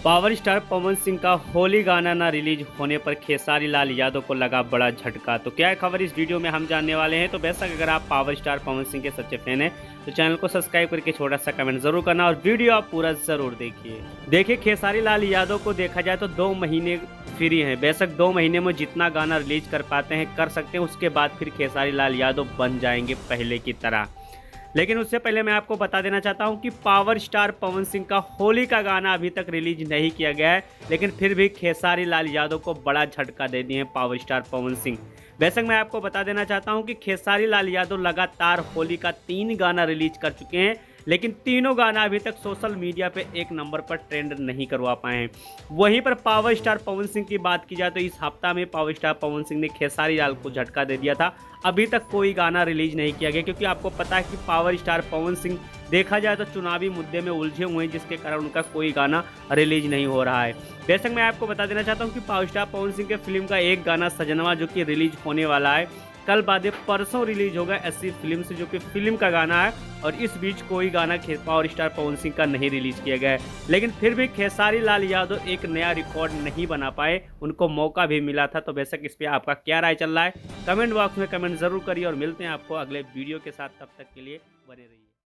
Power star Pawan Singh का होली गाना ना रिलीज होने पर खेसारी लाल यादव को लगा बड़ा झटका। तो क्या है खबर इस वीडियो में हम जानने वाले हैं। तो बेशक अगर आप पावर स्टार पवन सिंह के सच्चे फैन हैं तो चैनल को सब्सक्राइब करके छोटा सा कमेंट जरूर करना और वीडियो आप पूरा जरूर देखिए खेसारी लाल यादव को देखा जाए तो 2 महीने फ्री हैं। बेशक 2 महीने में जितना गाना रिलीज कर पाते हैं कर सकते हैं, उसके बाद फिर खेसारी लाल यादव बन जाएंगे पहले की तरह। लेकिन उससे पहले मैं आपको बता देना चाहता हूं कि पावर स्टार पवन सिंह का होली का गाना अभी तक रिलीज नहीं किया गया है, लेकिन फिर भी खेसारी लाल यादव को बड़ा झटका दे दिए हैं पावर स्टार पवन सिंह। बेशक मैं आपको बता देना चाहता हूं कि खेसारी लाल यादव लगातार होली का 3 गाना रिलीज कर चुके हैं, लेकिन तीनों गाना अभी तक सोशल मीडिया पे 1 नंबर पर ट्रेंड नहीं करवा पाए हैं। वहीं पर पावर स्टार पवन सिंह की बात की जाए तो इस हफ्ता में पावर स्टार पवन सिंह ने खेसारी लाल को झटका दे दिया था। अभी तक कोई गाना रिलीज नहीं किया गया, क्योंकि आपको पता है कि पावर स्टार पवन सिंह देखा जाए तो चुनावी मुद्दे में उलझे हुए हैं, जिसके कारण उनका कोई गाना रिलीज नहीं हो रहा है। बेशक मैं आपको बता देना चाहता हूँ कि पावर स्टार पवन सिंह के फिल्म का एक गाना सजनवा जो कि रिलीज होने वाला है, कल बाद परसों रिलीज होगा ऐसी फिल्म से, जो कि फिल्म का गाना है। और इस बीच कोई गाना पावर स्टार पवन सिंह का नहीं रिलीज किया गया है, लेकिन फिर भी खेसारी लाल यादव एक नया रिकॉर्ड नहीं बना पाए, उनको मौका भी मिला था। तो बेशक इस पे आपका क्या राय चल रहा है कमेंट बॉक्स में कमेंट जरूर करिए और मिलते हैं आपको अगले वीडियो के साथ। तब तक के लिए बने रहिए।